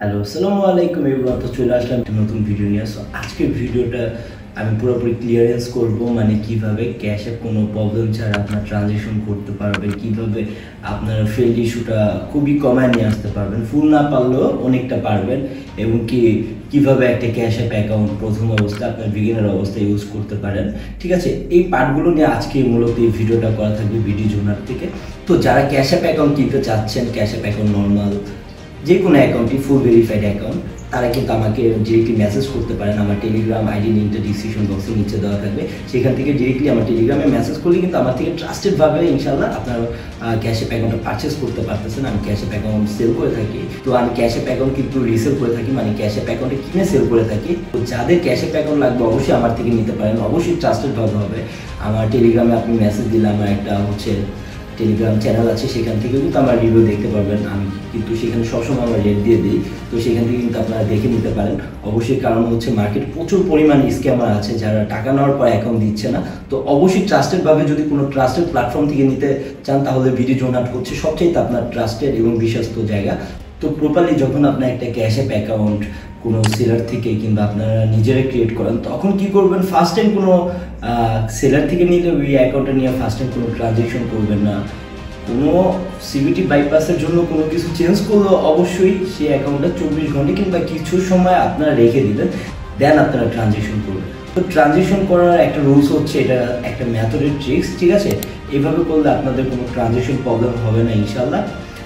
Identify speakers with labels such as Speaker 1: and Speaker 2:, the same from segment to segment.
Speaker 1: Hello, আসসালামু আলাইকুম everyone. তো চলে আসলাম একটা নতুন ভিডিও নিয়ে। সো আজকের ভিডিওটা আমি পুরোপুরি ক্লিয়ারেন্স করব, মানে কিভাবে ক্যাশে কোনো প্রবলেম ছাড়া আপনার ট্রানজ্যাকশন করতে পারবেন, কিভাবে আপনার ফেল্ড ইস্যুটা খুবই কমায় নিয়ে আসতে পারবেন, ফুল না পারলেও অনেকটা পারবেন, এবং কিভাবে একটা ক্যাশ অ্যাপ অ্যাকাউন্ট প্রথম অবস্থায় আপনার বিগিনার অবস্থায় ইউজ করতে পারেন। ঠিক আছে, এই পার্টগুলো নিয়ে আজকে মূলত এই ভিডিওটা করা থাকবে ভিডিও জোনার থেকে। তো যারা ক্যাশ অ্যাপ অ্যাকাউন্ট কিনতে চাচ্ছেন, ক্যাশ অ্যাপ অ্যাকাউন্ট নর্মাল যে কোনো অ্যাকাউন্টই ফুল ভেরিফাইড অ্যাকাউন্ট, তারা কিন্তু আমাকে ডিরেক্টলি মেসেজ করতে পারেন। আমার টেলিগ্রাম আইডি লিঙ্কটা ডিসক্রিপশন বক্সে নিচে দেওয়া থাকবে, সেখান থেকে ডিরেক্টলি আমার টেলিগ্রামে মেসেজ করলে কিন্তু আমার থেকে ট্রাস্টেডভাবে ইনশাল্লাহ আপনার ক্যাশ অ্যাপ অ্যাকাউন্টটা পারচেস করতে পারতেছেন। আমি ক্যাশ অ্যাপ অ্যাকাউন্ট সেল করে থাকি, তো আমি ক্যাশ অ্যাপ অ্যাকাউন্ট কিন্তু রিসেল করে থাকি, মানে ক্যাশ অ্যাপ অ্যাকাউন্টে কিনে সেল করে থাকি। তো যাদের ক্যাশ অ্যাপ অ্যাকাউন্ট লাগবে অবশ্যই আমার থেকে নিতে পারেন, অবশ্যই ট্রাস্টেডভাবে হবে। আমার টেলিগ্রামে আপনি মেসেজ দিলে আমার একটা টেলিগ্রাম চ্যানেল আছে, সেখান থেকে কিন্তু আমার রিভিউ দেখতে পারবেন। আমি কিন্তু সেখানে সবসময় আমার রেট দিয়ে দিই, তো সেখান থেকে কিন্তু আপনারা দেখে নিতে পারেন অবশ্যই। কারণ মার্কেট প্রচুর পরিমাণ স্ক্যামার আছে যারা টাকা নেওয়ার পর অ্যাকাউন্ট দিচ্ছে না। তো অবশ্যই ট্রাস্টেডভাবে যদি কোনো ট্রাস্টেড প্ল্যাটফর্ম থেকে নিতে চান, তাহলে ভিডিও জোনাট হচ্ছে সবচেয়ে আপনার ট্রাস্টেড এবং বিশ্বস্ত জায়গা। তো প্রপারলি যখন আপনার একটা ক্যাশ অ্যাপ অ্যাকাউন্ট কোনো সেলার থেকে কিংবা আপনারা নিজেরা ক্রিয়েট করেন, তখন কি করবেন, ফার্স্ট টাইম কোনো সেলার থেকে নিলে ওই অ্যাকাউন্টটা নিয়ে ফার্স্ট টাইম কোনো ট্রানজ্যাকশন করবেন না। কোনো সিভিটি বাইপাসের জন্য কোনো কিছু চেঞ্জ করলেও অবশ্যই সেই অ্যাকাউন্টটা 24 ঘন্টা কিংবা কিছু সময় আপনারা রেখে দিবেন, দেন আপনারা ট্রানজ্যাকশন করবেন। তো ট্রানজ্যাকশন করার একটা রুলস হচ্ছে, এটা একটা মেথডের ট্রিক্স, ঠিক আছে? এভাবে করলে আপনাদের কোনো ট্রানজ্যাকশন প্রবলেম হবে না ইনশাল্লাহ।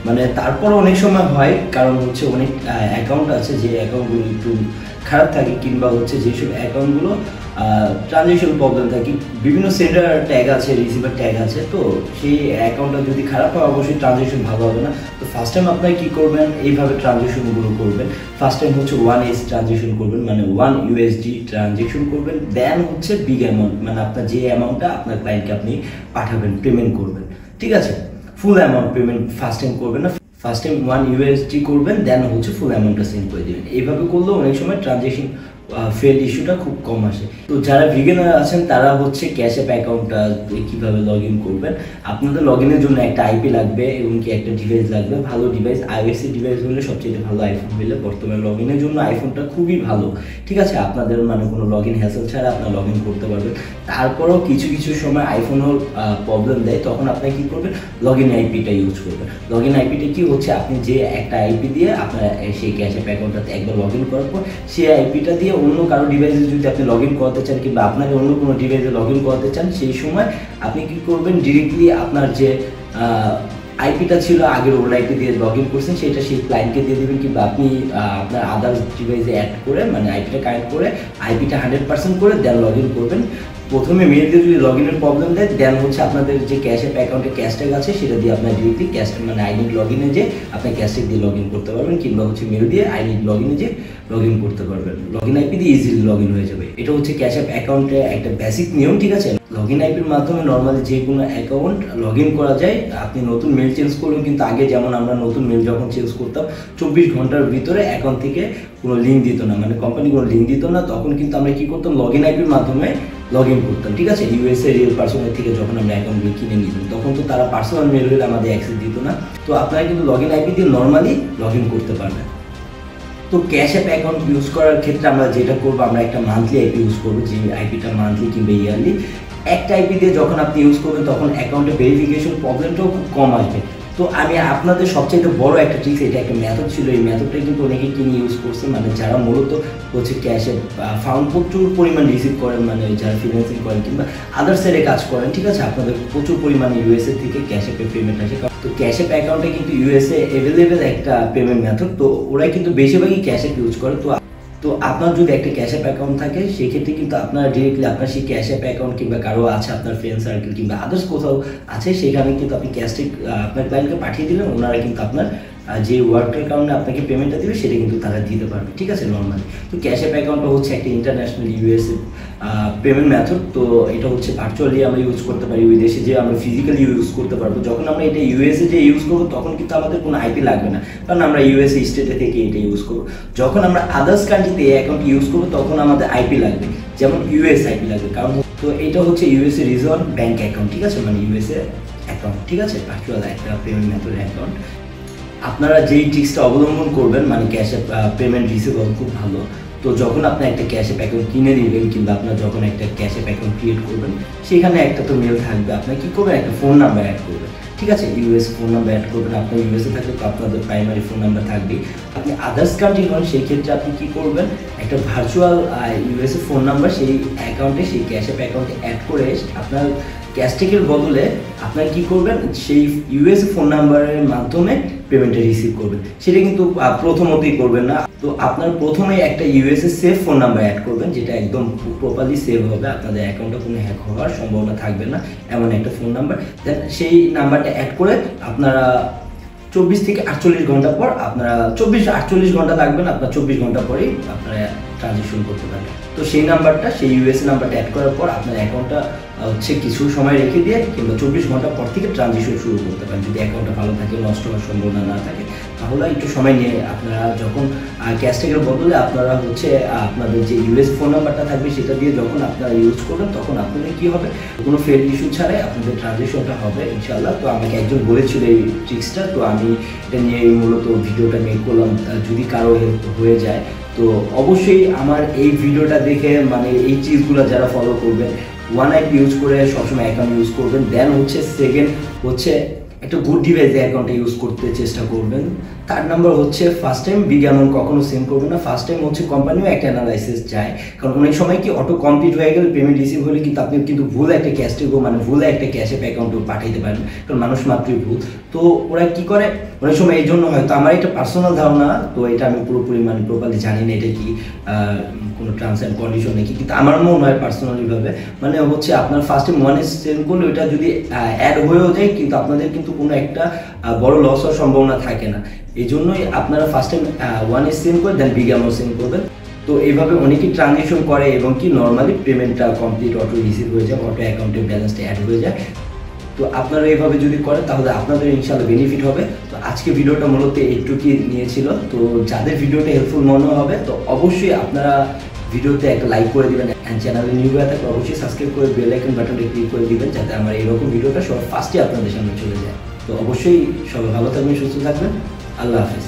Speaker 1: মানে তারপর অনেক সময় হয়, কারণ অনেক অ্যাকাউন্ট আছে যে অ্যাকাউন্টগুলো একটু খারাপ থাকে, কিংবা যেসব অ্যাকাউন্টগুলো ট্রানজ্যাকশন প্রবলেম থাকে, বিভিন্ন সেন্ডার ট্যাগ আছে, রিসিভার ট্যাগ আছে, তো সেই অ্যাকাউন্টটা যদি খারাপ হয় অবশ্যই ট্রানজ্যাকশন ভালো হবে না। তো ফার্স্ট টাইম আপনারা কী করবেন, এইভাবে ট্রানজ্যাকশনগুলো করবেন। ফার্স্ট টাইম 1 ট্রানজ্যাকশন করবেন, মানে 1 USD ট্রানজ্যাকশন করবেন, দেন বিগ অ্যামাউন্ট, মানে আপনার যে অ্যামাউন্টটা আপনার ক্লায়েন্টকে আপনি পাঠাবেন, পেমেন্ট করবেন, ঠিক আছে? ফুল অ্যামাউন্ট পেমেন্ট ফার্স্ট টাইম করবেন না, ফার্স্ট টাইম 1 USD করবেন, দেন ফুল অ্যামাউন্টটা সেন্ড করে দেবেন। এইভাবে করলেও অনেক সময় ট্রানজ্যাকশন ফেল ইস্যুটা খুব কম আসে। তো যারা বিগিনার আছেন তারা ক্যাশ অ্যাপ অ্যাকাউন্টটা কীভাবে লগ ইন করবেন, আপনাদের লগ ইনের জন্য একটা আইপি লাগবে এবং একটা ডিভাইস লাগবে, ভালো ডিভাইস, iOS ডিভাইস হলে সবচেয়ে ভালো, আইফোন হলে বর্তমানে লগ ইনের জন্য আইফোনটা খুবই ভালো, ঠিক আছে? আপনাদের মানে কোনো লগ ইন হ্যাসেল ছাড়া আপনার লগ ইন করতে পারবেন। তারপরেও কিছু কিছু সময় আইফোনও প্রবলেম দেয়, তখন আপনি কী করবেন, লগ ইন আইপিটা ইউজ করবেন। লগ ইন আইপিটা কি আপনি যে একটা আইপি দিয়ে আপনার সেই ক্যাশ অ্যাপ অ্যাকাউন্টটাতে একবার লগ ইন করার পর সেই আইপিটা দিয়ে অন্য কারো ডিভাইসে যদি আপনি লগ ইন করাতে চান, কিংবা আপনাকে অন্য কোনো ডিভাইসে লগ ইন করাতে চান, সেই সময় আপনি কী করবেন, ডিরেক্টলি আপনার যে আইপিটা ছিল আগের ওল্ড আইপি দিয়ে লগ ইন করছেন, সেটা সেই ক্লায়েন্টকে দিয়ে দেবেন, কিংবা আপনি আপনার আদার্স ডিভাইসে অ্যাড করে, মানে আইপিটা কানেক্ট করে আইপিটা 100% করে দেন লগ ইন করবেন। প্রথমে মেল দিয়ে যদি লগ ইনের প্রবলেম দেয়, দেন আপনাদের যে ক্যাশ অ্যাপ অ্যাকাউন্টে ক্যাশ ট্যাগ আছে সেটা দিয়ে আপনার ডিরেক্টলি ক্যাশ, মানে আইডি লগ ইনে যে আপনি ক্যাশ ট্যাগ দিয়ে লগ ইন করতে পারবেন, কিংবা মেল দিয়ে আইডি লগ ইনে যে লগ ইন করতে পারবেন। লগ ইন আইপি দিয়ে ইজিলি লগ ইন হয়ে যাবে। এটা ক্যাশ অ্যাপ অ্যাকাউন্টে একটা বেসিক নিয়ম, ঠিক আছে? লগ ইন আইপির মাধ্যমে নর্মালি যে কোনো অ্যাকাউন্ট লগ ইন করা যায়। আপনি নতুন মেল চেঞ্জ করলেও কিন্তু আগে যেমন আমরা নতুন মেল যখন চেঞ্জ করতাম 24 ঘন্টার ভিতরে অ্যাকাউন্ট থেকে কোনো লিঙ্ক দিত না, মানে কোম্পানি কোনো লিঙ্ক দিত না, তখন কিন্তু আমরা কী করতাম, লগ ইন আইপির মাধ্যমে লগ ইন করতাম, ঠিক আছে? ইউএসএ রিয়েল পার্সনের থেকে যখন আমরা অ্যাকাউন্টগুলো কিনে নিতাম, তখন তো তারা পার্সোনাল মেল হলে আমাদের অ্যাক্সেস দিত না। তো আপনারা কিন্তু লগ ইন আইপি দিয়ে নর্মালি লগ ইন করতে পারবেন। তো ক্যাশ অ্যাপ অ্যাকাউন্ট ইউজ করার ক্ষেত্রে আমরা যেটা করবো, আমরা একটা মান্থলি আইপি ইউজ করবো, যে আইপিটা মান্থলি কিংবা ইয়ারলি একটা আইপি দিয়ে যখন আপনি ইউজ করবেন, তখন অ্যাকাউন্টে ভেরিফিকেশন প্রবলেমটাও খুব কম আসবে। তো আমি আপনাদের সবচেয়ে বড় একটা ট্রিক্স, এটা একটা মেথড ছিল, এই মেথডটা কিন্তু অনেকে কিনে ইউজ করছে, মানে যারা মূলত ক্যাশে ফাউন্ড প্রচুর পরিমাণ রিসিভ করেন, মানে যারা ফ্রিল্যান্সিং করেন কিংবা আদার সাইডে কাজ করেন, ঠিক আছে? আপনাদের প্রচুর পরিমাণে ইউএসএ থেকে ক্যাশ অ্যাপে পেমেন্ট আসে। তো ক্যাশ অ্যাপ অ্যাকাউন্টে কিন্তু ইউএসএ অ্যাভেলেবেল একটা পেমেন্ট মেথড, তো ওরা কিন্তু বেশিরভাগই ক্যাশ অ্যাপ ইউজ করে। তো আপনার যদি একটা ক্যাশ অ্যাপ অ্যাকাউন্ট থাকে, সেক্ষেত্রে কিন্তু আপনার ডিরেক্টলি আপনার সেই ক্যাশ অ্যাপ অ্যাকাউন্ট, কিংবা কারো আছে আপনার ফ্রেন্ড সার্কেল কিংবা আদার্স কোথাও আছে, সেখানে কিন্তু আপনি ক্যাশটি আপনার ক্লায়েন্টকে পাঠিয়ে দিলেন, ওনারা কিন্তু আপনার যে ওয়ার্কের কারণে আপনাকে পেমেন্টটা দেবে সেটা কিন্তু তারা দিতে পারবে, ঠিক আছে? নর্মালি তো ক্যাশ অ্যাপ অ্যাকাউন্টটা একটা ইন্টারন্যাশনাল ইউএসএ পেমেন্ট মেথড। তো এটা ভার্চুয়ালি আমরা ইউজ করতে পারি, ওই দেশে যে আমরা ফিজিক্যালি ইউজ করতে পারবো। যখন আমরা এটা ইউএসএ যে ইউজ করবো, তখন কিন্তু আমাদের কোনো আইপি লাগবে না, কারণ আমরা ইউএসএ স্টেটে থেকে এটা ইউজ করবো। যখন আমরা আদার্স কান্ট্রিতে এই অ্যাকাউন্ট ইউজ করবো, তখন আমাদের আইপি লাগবে, যেমন ইউএস আইপি লাগবে, কারণ তো এটা ইউএসএ রিজর্ভ ব্যাংক অ্যাকাউন্ট, ঠিক আছে? মানে ইউএসএ অ্যাকাউন্ট, ঠিক আছে? ভার্চুয়াল একটা পেমেন্ট মেথড অ্যাকাউন্ট। আপনারা যেই ট্রিক্সটা অবলম্বন করবেন মানে ক্যাশ অ্যাপ পেমেন্ট রিসিভ হবে খুব ভালো। তো যখন আপনি একটা ক্যাশ অ্যাপ অ্যাকাউন্ট কিনে নেবেন কিংবা আপনার যখন একটা ক্যাশ অ্যাপ অ্যাকাউন্ট ক্রিয়েট করবেন, সেখানে একটা তো মেল থাকবে, আপনার কী করবেন একটা ফোন নাম্বার অ্যাড করবেন, ঠিক আছে? ইউএস ফোন নাম্বার অ্যাড করবেন। আপনার ইউএসএ থাকলে তো আপনাদের প্রাইমারি ফোন নাম্বার থাকবেই। আপনি আদার্স কান্ট্রি হন, সেই ক্ষেত্রে আপনি কী করবেন একটা ভার্চুয়াল ইউএসএ ফোন নাম্বার সেই অ্যাকাউন্টে, সেই ক্যাশ অ্যাপ অ্যাকাউন্টে অ্যাড করে আপনার ক্যাশটেকের বদলে আপনার কী করবেন সেই ইউএসএ ফোন নাম্বারের মাধ্যমে পেমেন্টটা রিসিভ করবেন। সেটা কিন্তু প্রথমতেই করবেন না। তো আপনার প্রথমে একটা USA save phone number add করবেন, যেটা একদম প্রপারলি সেভ হবে, আপনাদের অ্যাকাউন্টে কোনো হ্যাক হওয়ার সম্ভাবনা থাকবে না এমন একটা ফোন নাম্বার। দেন সেই নাম্বারটা অ্যাড করে আপনারা 24 থেকে 48 ঘন্টা পর, আপনারা 48 ঘন্টা লাগবে না, আপনার 24 ঘন্টা পরেই আপনারা ট্রানজেকশন করতে পারেন। তো সেই নাম্বারটা, সেই ইউএসএ নাম্বারটা অ্যাড করার পর আপনার অ্যাকাউন্টটা হচ্ছে কিছু সময় রেখে দিয়ে কিংবা 24 ঘন্টা পর থেকে ট্রানজেকশন শুরু করতে পারেন। যদি অ্যাকাউন্টটা ভালো থাকে, নষ্ট হওয়ার সম্ভাবনা না থাকে, তাহলে একটু সময় নিয়ে আপনারা যখন ক্যাশটেকের বদলে আপনারা হচ্ছে আপনাদের যে ইউএস ফোন নাম্বারটা থাকবে সেটা দিয়ে যখন আপনারা ইউজ করবেন, তখন আপনাদের কী হবে, কোনো ফেল ইস্যু ছাড়াই আপনাদের ট্রানজেকশনটা হবে ইনশাআল্লাহ। তো আমাকে একজন বলেছিল এই ট্রিক্সটা, তো আমি এটা নিয়ে মূলত ভিডিওটা মেক করলাম। যদি কারো হেল্প হয়ে যায় তো অবশ্যই আমার এই ভিডিওটা দেখে মানে এই চিজগুলো যারা ফলো করবেন, ওয়ান অ্যাপ ইউজ করে সবসময় অ্যাকাউন্ট ইউজ করবেন। দেন হচ্ছে সেকেন্ড হচ্ছে একটা গুড ডিভাইস অ্যাকাউন্টে ইউজ করতে চেষ্টা করবেন। থার্ড নাম্বার হচ্ছে ফার্স্ট টাইম বিগ অ্যামাউন্ট কখনো সেন্ড করবেন না। ফার্স্ট টাইম হচ্ছে কোম্পানিও একটা অ্যানালাইসিস চায়, কারণ অনেক সময় কি অটো কমপ্লিট হয়ে গেলে পেমেন্ট রিসিভ হলে কিন্তু আপনি কিন্তু ভুল একটা ক্যাশটেকও মানে ভুল একটা ক্যাশ অ্যাপ অ্যাকাউন্টও পাঠাইতে পারেন, কারণ মানুষ মাত্রই ভুল। তো ওরা কি করে অনেক সময় এই জন্য হয়তো আমার এটা পার্সোনাল ধারণা, তো এটা আমি পুরোপুরি মানে প্রপারলি জানি না এটা কি কোনো টার্মস অ্যান্ড কন্ডিশন নাকি, কিন্তু আমার মনে হয় পার্সোনালিভাবে মানে হচ্ছে আপনার ফার্স্ট টাইম ওয়ান সেন্ড করলে ওইটা যদি অ্যাড হয়েও যায় কিন্তু আপনাদের কিন্তু কোনো একটা বড় লস হওয়ার সম্ভাবনা থাকে না। এই জন্যই আপনারা ফার্স্ট টাইম ওয়ান সেন্ড করে দেন বিগ অ্যামাউন্ট সেন্ড করবেন। তো এইভাবে অনেকেই ট্রানজেকশন করে এবং কি নর্মালি পেমেন্টটা কমপ্লিট অটো রিসিভ হয়ে যায়, অটো অ্যাকাউন্টের ব্যালেন্সটা অ্যাড হয়ে যায়। তো আপনারা এইভাবে যদি করেন তাহলে আপনাদের ইনশাআল্লাহ বেনিফিট হবে। তো আজকে ভিডিওটা মূলত এইটুকুই নিয়েছিল। তো যাদের ভিডিওটা হেল্পফুল মনে হবে তো অবশ্যই আপনারা ভিডিওতে একটা লাইক করে দিবেন, অ্যান্ড চ্যানেলে নিউ হয়ে থাকলে অবশ্যই সাবস্ক্রাইব করে বেল আইকন বাটনটা ক্লিক করে দিবেন, যাতে আমার এইরকম ভিডিওটা সবার ফার্স্টে আপনাদের সামনে চলে যায়। তো অবশ্যই সবাই ভালো থাকবেন, সুস্থ থাকবেন। আল্লাহ হাফেজ।